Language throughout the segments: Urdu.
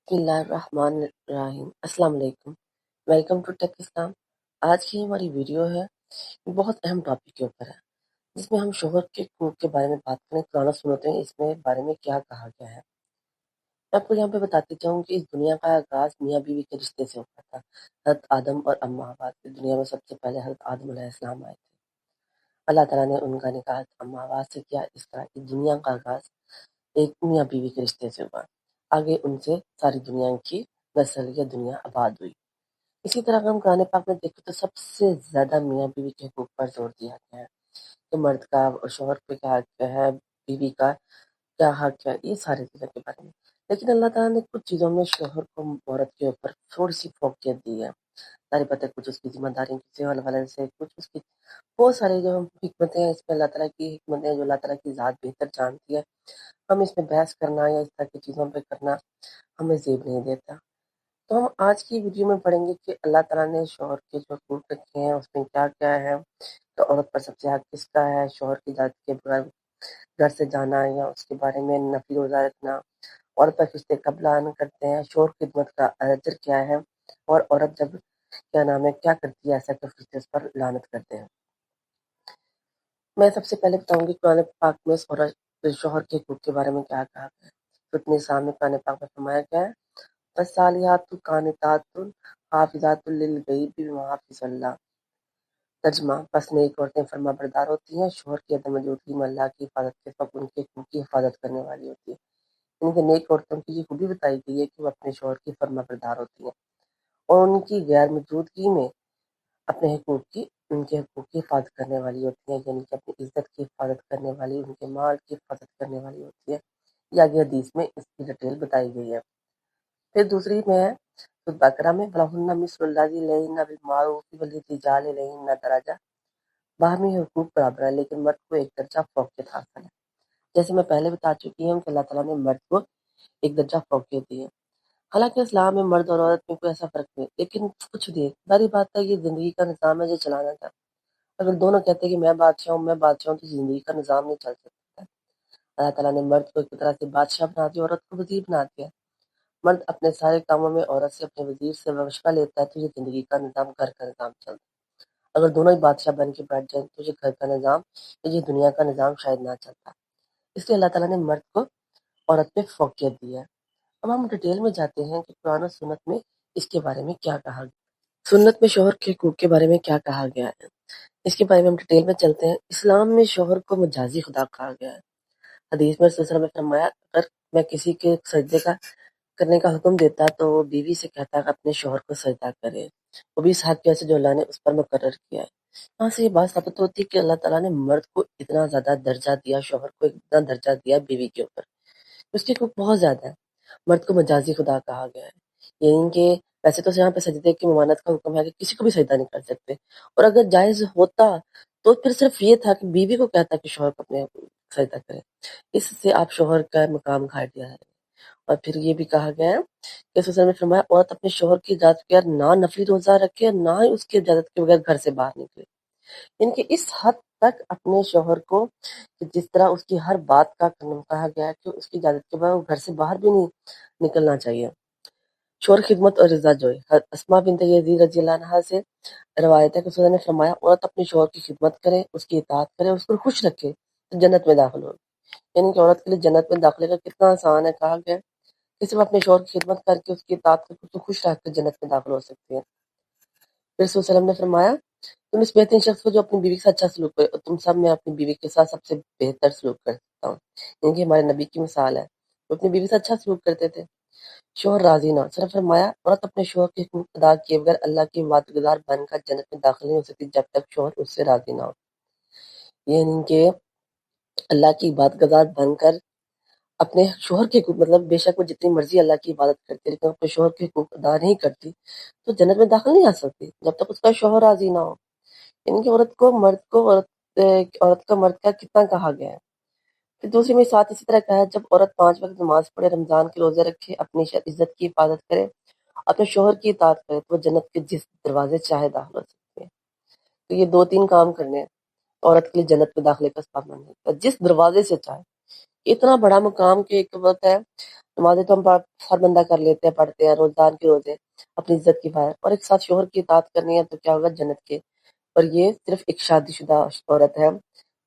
بسم اللہ الرحمن الرحیم۔ السلام علیکم، ویلکم ٹو ٹیک اسلام۔ آج کی ہماری ویڈیو ہے بہت اہم ٹاپک کے اوپر ہے، جس میں ہم شوہر کے حقوق کے بارے میں بات کریں۔ قرآن و سنت میں اس میں بارے میں کیا کہا گیا ہے۔ میں آپ کو یہاں پہ بتاتی چاہوں کہ اس دنیا کا آغاز میاں بیوی کے رشتے سے ہوا تھا۔ حضرت آدم اور اماں حوا سے دنیا میں سب سے پہلے حضرت آدم علیہ السلام آئے تھے۔ اللہ تعالیٰ نے ان کا نکاح اماں حوا سے کیا، اس طرح کی دنیا کا آغاز ایک میاں بیوی کے رشتے سے ہوا۔ آگے ان سے ساری دنیا کی نسل یا دنیا آباد ہوئی۔ اسی طرح اگر ہم قرآن پاک میں دیکھیں تو سب سے زیادہ میاں بیوی کے حقوق پر زور دیا گیا ہے کہ مرد کا اور شوہر پہ کیا حق ہے، بیوی کا کیا حق ہے، یہ ساری چیزوں کے بارے میں۔ لیکن اللہ تعالیٰ نے کچھ چیزوں میں شوہر کو عورت کے اوپر تھوڑی سی فوقیت دی ہے۔ ساری باتیں کچھ اس کی ذمہ داری سے حوالے سے، کچھ اس کی بہت سارے جو حکمتیں ہیں، اس میں اللہ تعالیٰ کی حکمتیں ہیں جو اللہ تعالیٰ کی ذات بہتر جانتی ہے۔ ہم اس میں بحث کرنا یا اس طرح کی چیزوں پہ کرنا ہمیں زیب نہیں دیتا۔ تو ہم آج کی ویڈیو میں پڑھیں گے کہ اللہ تعالیٰ نے شوہر کے جو حقوق رکھے ہیں اس میں کیا کیا ہے، تو عورت پر سب سے حق کس کا ہے، شوہر کی ذات کے بغیر گھر سے جانا یا اس کے بارے میں نفلی روزہ رکھنا، عورت پر فرشتے کب لعنت کرتے ہیں، شوہر کی خدمت کا اجر کیا ہے، اور عورت جب کیا نام ہے کیا کرتی ہے ایسا کہ فرشتے اس پر لعنت کرتے ہیں۔ میں سب سے پہلے بتاؤں گی قرآن پاک میں شوہر کے حقوق کے بارے میں کیا کہا ہے۔ فتنے سامنے قرآن پاک میں فرمایا گیا ہے، فَالصَّالِحَاتُ قَانِتَاتٌ حَافِظَاتٌ لِلْغَیْبِ بِمَا حَفِظَ اللَّهُ۔ ترجمہ، پس نیک عورتیں فرما بردار ہوتی ہیں، شوہر کی عدم موجودگی میں اللہ کی حفاظت کے سبب ان کے حقوق کی حفاظت کرنے والی ہوتی ہے۔ ان کے نیک عورتوں کی یہ خوبی بتائی گئی ہے کہ وہ اپنے شوہر کی فرما بردار ہوتی ہیں اور ان کی غیر موجودگی میں اپنے ان کے حقوق کی حفاظت کرنے والی ہوتی ہیں، یعنی کہ اپنی عزت کی حفاظت کرنے والی، ان کے مال کی حفاظت کرنے والی ہوتی ہے۔ یہ آگے حدیث میں اس کی ڈیٹیل بتائی گئی ہے۔ پھر دوسری میں ہے سورۃ بقرہ میں، وَلَهُنَّ مِثْلُ الَّذِي عَلَيْهِنَّ بِالْمَعْرُوفِ وَلِلرِّجَالِ عَلَيْهِنَّ دَرَجَةٌ۔ باہمی حقوق برابر ہے لیکن مرد کو ایک درجہ فوقیت حاصل ہے۔ جیسے میں پہلے بتا چکی ہوں کہ اللہ تعالیٰ نے مرد کو ایک درجہ فوقیت دی ہے۔ حالانکہ اسلام میں مرد اور عورت میں کوئی ایسا فرق نہیں، لیکن کچھ دیر ساری بات ہے، یہ زندگی کا نظام ہے جو چلانا تھا۔ اگر دونوں کہتے ہیں کہ میں بادشاہ ہوں میں بادشاہ ہوں، تو زندگی کا نظام نہیں چل سکتا۔ اللہ تعالیٰ نے مرد کو ایک طرح سے بادشاہ بنا دیا، عورت کو وزیر بنا دیا۔ مرد اپنے سارے کاموں میں عورت سے، اپنے وزیر سے مشورہ لیتا ہے، تو یہ زندگی کا نظام، گھر کا نظام چلتا ہے۔ اگر دونوں ہی بادشاہ بن کے بیٹھ جائیں تو یہ گھر کا نظام، یہ دنیا کا نظام شاید نہ چلتا۔ اس لیے اللہ تعالیٰ نے مرد کو عورت پہ فوقیت دی ہے۔ اب ہم ڈیٹیل میں جاتے ہیں کہ قرآن و سنت میں اس کے بارے میں کیا کہا گیا۔ سنت میں شوہر کے حقوق کے بارے میں کیا کہا گیا ہے، اس کے بارے میں ہم ڈیٹیل میں چلتے ہیں۔ اسلام میں شوہر کو مجازی خدا کہا گیا ہے۔ حدیث میں رسول صلی اللہ علیہ وسلم نے فرمایا، اگر میں کسی کے سجدے کا کرنے کا حکم دیتا تو وہ بیوی سے کہتا کہ اپنے شوہر کو سجدہ کرے، وہ بھی اس حق کی وجہ سے جو اللہ نے اس پر مقرر کیا ہے۔ یہاں سے یہ بات ثابت ہوتی ہے کہ اللہ تعالیٰ نے مرد کو اتنا زیادہ درجہ دیا، شوہر کو اتنا درجہ دیا بیوی کے اوپر، اس کے حقوق بہت زیادہ ہے۔ مرد کو مجازی خدا کہا گیا ہے، یعنی کہ ویسے تو یہاں پہ سجدے کی ممانعت کا حکم ہے کہ کسی کو بھی سجدہ نہیں کر سکتے، اور اگر جائز ہوتا تو پھر صرف یہ تھا کہ بیوی کو کہتا کہ شوہر کو اپنے سجدہ کرے، اس سے آپ شوہر کا مقام کھا دیا ہے۔ اور پھر یہ بھی کہا گیا ہے کہ رسول نے فرمایا، عورت اپنے شوہر کی اجازت کے بغیر نہ نفلی روزہ رکھے، نہ ہی اس کی اجازت کے بغیر گھر سے باہر نکلے، ان کے اس حد تک اپنے شوہر کو کہ جس طرح اس کی ہر بات کا کہا گیا ہے کہ اس کی اجازت کے بعد وہ گھر سے باہر بھی نہیں نکلنا چاہیے۔ شوہر خدمت اور رضا جوئی، اسماء بنت یزید رضی اللہ عنہا سے روایت ہے کہ رسول نے فرمایا، عورت اپنے شوہر کی خدمت کرے، اس کی اطاعت کرے، اس پر خوش رکھے تو جنت میں داخل ہو۔ یعنی کہ عورت کے لیے جنت میں داخلے کا کتنا آسان ہے، کہا گیا کسی وہ اپنے شوہر کی خدمت کر کے اس کی اطاعت کر کے اس کو خوش رکھ کر جنت میں داخل ہو سکتے ہیں۔ پھر رسول صلی اللہ علیہ وسلم نے فرمایا، تم اس بہترین شخص کو جو اپنی بیوی کے ساتھ اچھا سلوک کرے، اور تم سب میں اپنی بیوی کے ساتھ سب سے بہتر سلوک کر سکتا ہوں۔ یعنی کہ ہمارے نبی کی مثال ہے، وہ اپنی بیوی سے اچھا سلوک کرتے تھے۔ شوہر راضی نہ، صرف فرمایا، عورت اپنے شوہر کے حقوق ادا کیے بغیر اللہ کی عبادت گزار بن کر جنت میں داخل نہیں ہو سکتی جب تک شوہر اس سے راضی نہ ہو۔ یعنی کہ اللہ کی عبادت گزار بن کر اپنے شوہر کے حقوق، مطلب بے شک وہ جتنی مرضی اللہ کی عبادت کرتی ہے لیکن اپنے شوہر کے حقوق ادا نہیں کرتی تو جنت میں داخل نہیں آ سکتی جب تک اس کا شوہر راضی نہ ہو۔ یعنی کہ عورت کا مرد کا کتنا کہا گیا ہے۔ پھر دوسری میں ساتھ اسی طرح کہا ہے، جب عورت 5 وقت نماز پڑھے، رمضان کے روزے رکھے، اپنی عزت کی حفاظت کرے، اپنے شوہر کی اطاعت کرے، تو وہ جنت کے جس دروازے چاہے داخل ہو سکتی ہے۔ تو یہ 2-3 کام کرنے ہیں عورت کے لیے جنت میں داخلے کا سبب بننے کا، جس دروازے سے چاہے۔ اتنا بڑا مقام کہ ایک وقت ہے نمازیں تو ہم ہر بندہ کر لیتے ہیں، پڑھتے ہیں روزان کے روزے اپنی عزت کی بات، اور ایک ساتھ شوہر کی اطاعت کرنی ہے تو کیا ہوگا جنت کے۔ اور یہ صرف ایک شادی شدہ عورت ہے۔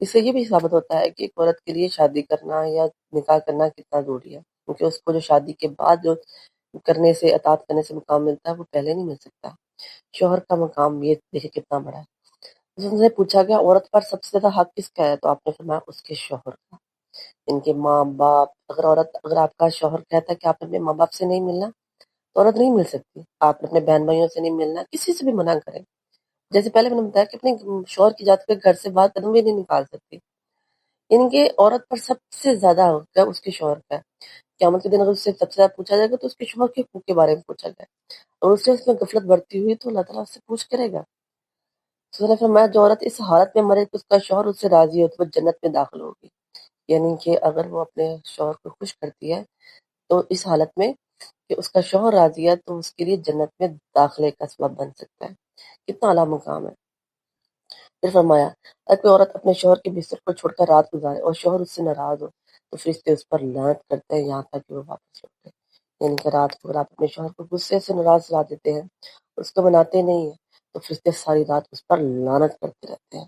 اس سے یہ بھی ثابت ہوتا ہے کہ ایک عورت کے لیے شادی کرنا یا نکاح کرنا کتنا ضروری ہے، کیونکہ اس کو جو شادی کے بعد جو کرنے سے اطاعت کرنے سے مقام ملتا ہے وہ پہلے نہیں مل سکتا۔ شوہر کا مقام یہ دیکھے کتنا بڑا ہے۔ اس سے پوچھا گیا عورت پر سب سے زیادہ حق کس کا ہے، تو آپ نے فرمایا اس کے شوہر کا، ان کے ماں باپ۔ اگر آپ کا شوہر کہتا ہے کہ آپ اپنے ماں باپ سے نہیں ملنا تو عورت نہیں مل سکتی، آپ اپنے بہن بھائیوں سے نہیں ملنا، کسی سے بھی منع کریں۔ جیسے پہلے میں نے بتایا کہ اپنے شوہر کی جات پہ گھر سے باہر قدم بھی نہیں نکال سکتی، ان کے عورت پر سب سے زیادہ حق ہے اس کے شوہر کا۔ قیامت کے دن اگر اس سے سب سے زیادہ پوچھا جائے گا تو اس کے شوہر کے حقوق کے بارے میں پوچھا جائے گا، اور اس میں غفلت برتی ہوئی تو اللہ تعالیٰ اس سے پوچھ کرے گا۔ تو اللہ نے فرمایا جو عورت اس حالت میں مرے تو اس کا شوہر اس سے راضی ہو تو وہ جنت میں داخل ہوگی، یعنی کہ اگر وہ اپنے شوہر کو خوش کرتی ہے تو اس حالت میں کہ اس کا شوہر راضی ہے تو اس کے لیے جنت میں داخلے کا سبب بن سکتا ہے۔ کتنا اعلیٰ مقام ہے۔ پھر فرمایا اگر کوئی عورت اپنے شوہر کے بستر پر چھوڑ کر رات گزارے اور شوہر اس سے ناراض ہو تو فرشتے اس پر لعنت کرتے ہیں یہاں تک کہ وہ واپس لوٹے، یعنی کہ رات کو اگر آپ اپنے شوہر کو غصے سے ناراض لا دیتے ہیں اور اس کو مناتے نہیں ہیں تو فرشتے ساری رات اس پر لعنت کرتے رہتے ہیں۔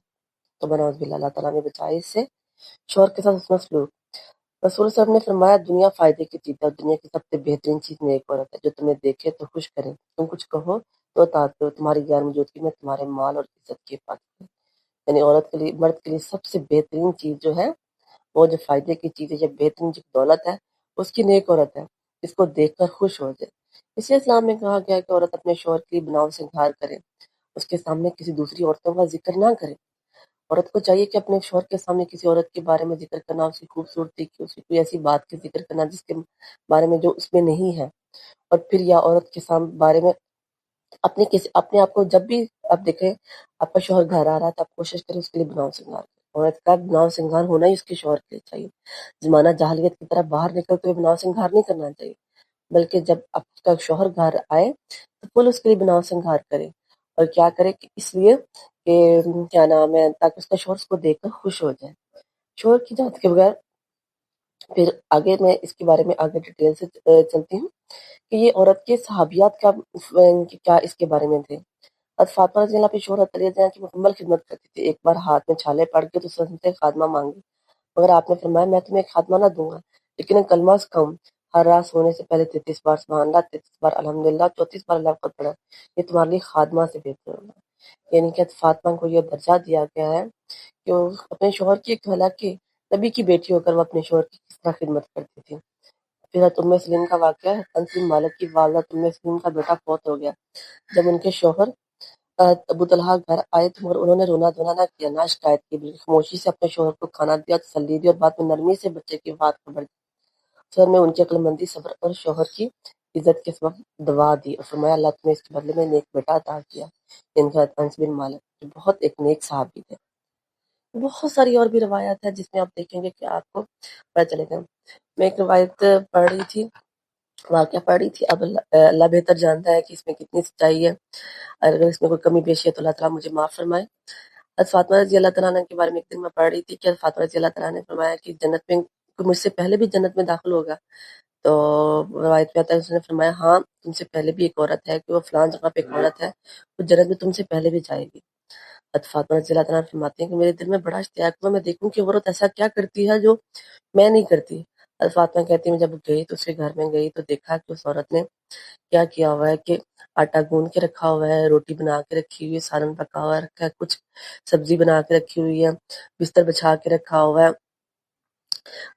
تو بناؤ باللہ، اللہ تعالیٰ نے بچائے اس سے شوہر کے ساتھ حسن سلوک۔ رسول صاحب نے فرمایا دنیا فائدے کی چیز ہے اور دنیا کی سب سے بہترین چیز نیک عورت ہے جو تمہیں دیکھے تو خوش کرے، تم کچھ کہو تو اطاعت کرو، تمہاری غیر موجودگی میں تمہارے مال اور عزت کی حفاظت کرے۔ یعنی عورت کے لیے، مرد کے لیے سب سے بہترین چیز جو ہے وہ جو فائدے کی چیز ہے یا بہترین جو دولت ہے اس کی نیک عورت ہے، جس کو دیکھ کر خوش ہو جائے۔ اس لیے اسلام میں کہا گیا ہے کہ عورت اپنے شوہر کے لیے بناؤ سنگھار کرے، اس کے سامنے کسی دوسری عورتوں کا ذکر نہ کرے۔ عورت کو چاہیے کہ اپنے شوہر کے سامنے کسی عورت کے بارے میں ذکر کرنا، اس کی خوبصورتی کی، اس کی کوئی ایسی بات کی ذکر کرنا جس کے بارے میں جو اس میں نہیں ہے، اور پھر یا عورت کے بارے میں اپنے آپ کو جب بھی آپ دیکھیں آپ کا شوہر گھر آ رہا ہے تو آپ کوشش کریں اس کے لیے بناؤ سنگار کریں۔ عورت کا بناؤ سنگار ہونا ہی اس کے شوہر کے لیے چاہیے۔ زمانہ جاہلیت کی طرح باہر نکلتے ہوئے بناؤ سنگار نہیں کرنا چاہیے، بلکہ جب آپ کا شوہر گھر آئے تو فل اس کے لیے بناؤ سنگار کرے، اور کیا کرے کہ اس لیے کہ کیا نام ہے تاکہ اس کا شوہر اس کو دیکھ کر خوش ہو جائے۔ شوہر کی جات کے بغیر پھر آگے میں اس کے بارے میں آگے ڈیٹیل سے چلتی ہوں کہ یہ عورت کے صحابیات کیا اس کے بارے میں تھے۔ حضرت فاطمہ رضی اللہ عنہا پہ شہرت علی رضی اللہ کی مکمل خدمت کرتی تھی۔ ایک بار ہاتھ میں چھالے پڑ گئے تو اس سے خادمہ مانگی، مگر آپ نے فرمایا میں تمہیں ایک خادمہ نہ دوں گا، لیکن کلمہ کم ہر رات سونے سے پہلے 33 بار سبحان اللہ، 33 بار الحمدللہ، 34 بار اللہ اکبر پڑھا، یہ تمہارے لیے خادمہ سے بہتر ہوگا۔ یعنی کہ فاطمہ کو یہ درجہ دیا گیا ہے کہ وہ اپنے شوہر کی، ایک حالانکہ نبی کی بیٹی ہو کر وہ اپنے شوہر کی کس طرح خدمت کرتی تھی۔ پھر ام سلیم کا واقعہ ہے، انس بن مالک کی والدہ ام سلیم کا بیٹا فوت ہو گیا۔ جب ان کے شوہر ابو طلحہ گھر آئے تو مگر انہوں نے رونا دھونا نہ کیا، نہ شکایت کی، بلکہ خاموشی سے اپنے شوہر کو کھانا دیا، تسلی دی اور بعد میں نرمی سے بچے کی وفات خبر دی۔ سر میں ان کی عقل مندی، صبر اور شوہر کی عزت کے سبب دعا دی اور فرمایا اللہ تمہیں اس کے بدلے میں نیک بیٹا عطا کیا۔ ان کا انس بن مالک جو بہت ایک نیک صحابی تھے۔ بہت ساری اور بھی روایات ہیں جس میں آپ دیکھیں گے کہ آپ کو پتہ چلے گا۔ میں ایک روایت پڑھ رہی تھی، واقعہ پڑھ رہی تھی، اب اللہ بہتر جانتا ہے کہ اس میں کتنی سچائی ہے، اور اگر اس میں کوئی کمی بیشی ہے تو اللہ تعالیٰ مجھے معاف فرمائے۔ حضرت فاطمہ رضی اللہ تعالیٰ عنہ کے بارے میں ایک دن میں پڑھ رہی تھی کہ حضرت فاطمہ رضی اللہ تعالیٰ نے فرمایا کہ جنت میں کوئی مجھ سے پہلے بھی جنت میں داخل ہوگا، تو روایت میں آتا ہے اس نے فرمایا ہاں تم سے پہلے بھی ایک عورت ہے کہ وہ فلاں جگہ پہ ایک عورت ہے، وہ جنت میں تم سے پہلے بھی جائے گی۔ حضرت فاطمہ رضی اللہ تعالیٰ فرماتی ہیں کہ میرے دل میں بڑا اشتیاق ہوا میں دیکھوں کہ وہ عورت ایسا کیا کرتی ہے جو میں نہیں کرتی۔ حضرت فاطمہ کہتی ہیں میں جب گئی تو اس کے گھر میں گئی تو دیکھا کہ اس عورت نے کیا کیا ہوا ہے کہ آٹا گوند کے رکھا ہوا ہے، روٹی بنا کے رکھی ہوئی ہے، سالن پکا ہوا رکھا ہے، کچھ سبزی بنا کے رکھی ہوئی ہے، بستر بچھا کے رکھا ہوا ہے،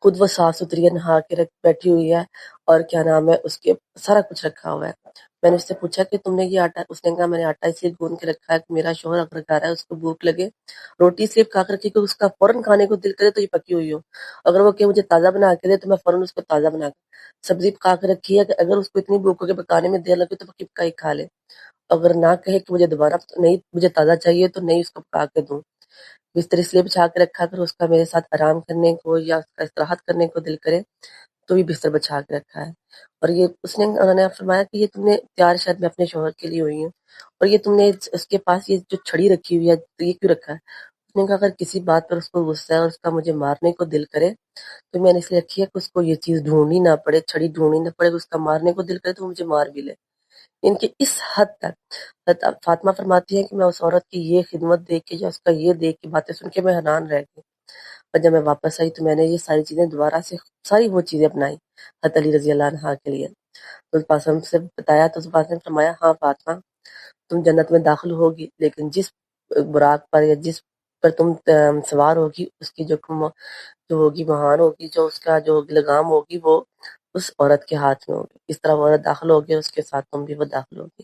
خود وہ صاف ستھری ہے، نہا کے بیٹھی ہوئی ہے، اور کیا نام ہے اس کے سارا کچھ رکھا ہوا ہے۔ میں نے اس سے پوچھا کہ تم نے یہ آٹا، اس نے کہا میں نے آٹا اس لیے گوند کے رکھا ہے کہ میرا شوہر اگر گھر ہے اس کو بھوک لگے، روٹی اس لیے پکا کر رکھی کہ اس کا فوراً کھانے کو دل کرے تو یہ پکی ہوئی ہو، اگر وہ کہ مجھے تازہ بنا کے دے تو میں فوراً اس کو تازہ بنا کے، سبزی پکا کے رکھی ہے کہ اگر اس کو اتنی بھوک ہو کہ پکانے میں دیر لگے تو پکی پکائی کھا لے، اگر نہ کہے کہ مجھے دوبارہ نہیں مجھے تازہ چاہیے تو نہیں اس کو پکا کے دوں۔ بستر اس لیے بچھا کے رکھا کر اس کا میرے ساتھ آرام کرنے کو یا اس کا استراحت کرنے کو دل کرے تو بھی بستر بچھا کے رکھا ہے۔ اور یہ انہوں نے فرمایا کہ یہ تم نے تیار شاید میں اپنے شوہر کے لیے ہوئی ہوں، اور یہ تم نے اس کے پاس یہ جو چھڑی رکھی ہوئی ہے تو یہ کیوں رکھا ہے؟ نے کہا اگر کسی بات پر اس کو غصہ ہے اور اس کا مجھے مارنے کو دل کرے تو میں نے اس لیے رکھی ہے کہ اس کو یہ چیز ڈھونڈنی نہ پڑے، چھڑی ڈھونڈنی نہ پڑے، اس کا مارنے کو دل کرے تو وہ مجھے مار بھی لے۔ ان کے اس حد تک حضرت فاطمہ فرماتی ہیں کہ میں اس عورت کی یہ خدمت دیکھ کے یا اس کا یہ دیکھ کے باتیں سن کے میں حیران رہ گئی، اور جب میں واپس آئی تو میں نے یہ ساری چیزیں دوبارہ سے ساری وہ چیزیں اپنائی حضرت علی رضی اللہ عنہ کے لیے۔ تو اس پاسم سے بتایا تو اس پاسم نے فرمایا ہاں فاطمہ تم جنت میں داخل ہوگی، لیکن جس براق پر یا جس پر تم سوار ہوگی اس کی جو ہوگی مہار ہوگی، جو اس کا جو لگام ہوگی وہ اس عورت کے ہاتھ میں ہوگی۔ اس طرح وہ عورت داخل ہوگی اس کے ساتھ تم بھی وہ داخل ہوگی،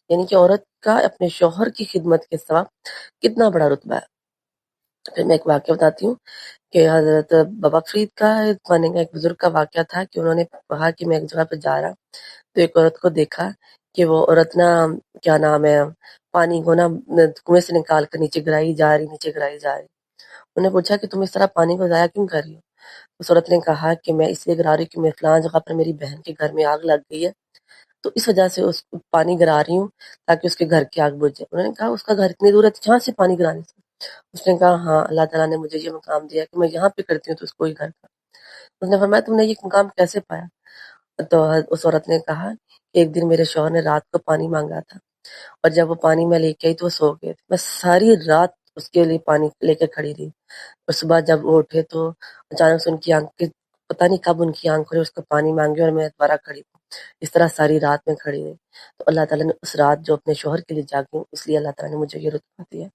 یعنی کہ عورت کا اپنے شوہر کی خدمت کے سوا کتنا بڑا رتبہ ہے۔ پھر میں ایک واقعہ بتاتی ہوں کہ حضرت بابا فرید کا زمانے کا ایک بزرگ کا واقعہ تھا کہ انہوں نے کہا کہ میں ایک جگہ پہ جا رہا تو ایک عورت کو دیکھا کہ وہ عورت نا کیا نام ہے پانی کو نا کنویں سے نکال کر نیچے گرائی جا رہی۔ انہوں نے پوچھا کہ تم اس طرح پانی کو ضائع کیوں کر رہی ہو؟ اس عورت نے کہا کہ میں اس لیے گرا رہی ہوں کہ میں فلاں جگہ پر میری بہن کے گھر میں آگ لگ گئی ہے تو اس وجہ سے اس کو پانی گرا رہی ہوں تاکہ اس کے گھر کی آگ بجھ جائے۔ انہوں نے کہا اس کا گھر اتنی دور ہے جہاں سے پانی گرانے سے؟ اس نے کہا ہاں اللہ تعالیٰ نے مجھے یہ مقام دیا کہ میں یہاں پہ کرتی ہوں تو اس کو ہی گھر کا۔ اس نے فرمایا تم نے یہ مقام کیسے پایا؟ تو اس عورت نے کہا کہ ایک دن میرے شوہر نے رات کو پانی مانگا تھا اور جب وہ پانی میں لے کے آئی تو وہ سو گئے تھے، میں ساری رات اس کے لیے پانی لے کے کھڑی رہی، اور صبح جب وہ اٹھے تو اچانک سے ان کی آنکھ پتہ نہیں کب ان کی آنکھ کھلی، اس کو پانی مانگے اور میں دوبارہ کھڑی ہوں۔ اس طرح ساری رات میں کھڑی رہی، تو اللہ تعالیٰ نے اس رات جو اپنے شوہر کے لیے جاگی ہوں اس لیے اللہ تعالیٰ نے مجھے یہ رتبہ دیا۔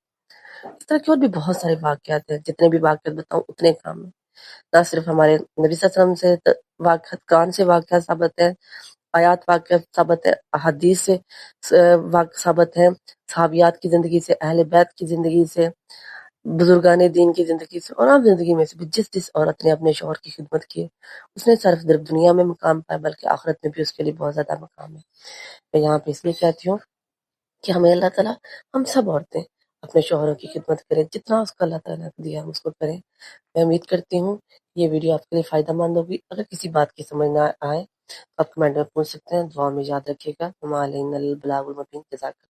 اس طرح کے اور بھی بہت سارے واقعات ہیں، جتنے بھی واقعات بتاؤں اتنے کام ہیں۔ نہ صرف ہمارے نبی صلی اللہ علیہ وسلم سے واقعات قرآن سے واقعات ثابت ہیں، آیات واقعات ثابت ہے، احادیث سے ثابت ہیں، صحابیات کی زندگی سے، اہل بیت کی زندگی سے، بزرگان دین کی زندگی سے، اور عام زندگی میں سے بھی جس عورت نے اپنے شوہر کی خدمت کی اس نے صرف دنیا میں مقام پایا بلکہ آخرت میں بھی اس کے لیے بہت زیادہ مقام ہے۔ میں یہاں پہ اس لیے کہتی ہوں کہ ہمیں اللہ تعالیٰ ہم سب عورتیں اپنے شوہروں کی خدمت کریں، جتنا اس کو اللہ تعالیٰ نے دیا ہم اس کو کریں۔ میں امید کرتی ہوں یہ ویڈیو آپ کے لیے فائدہ مند ہوگی۔ اگر کسی بات کی سمجھ نہ آئے تو آپ کمنٹ میں پوچھ سکتے ہیں، دعا میں یاد رکھیے گا۔ وما علینا الا البلاغ المبین۔ جزاک اللہ۔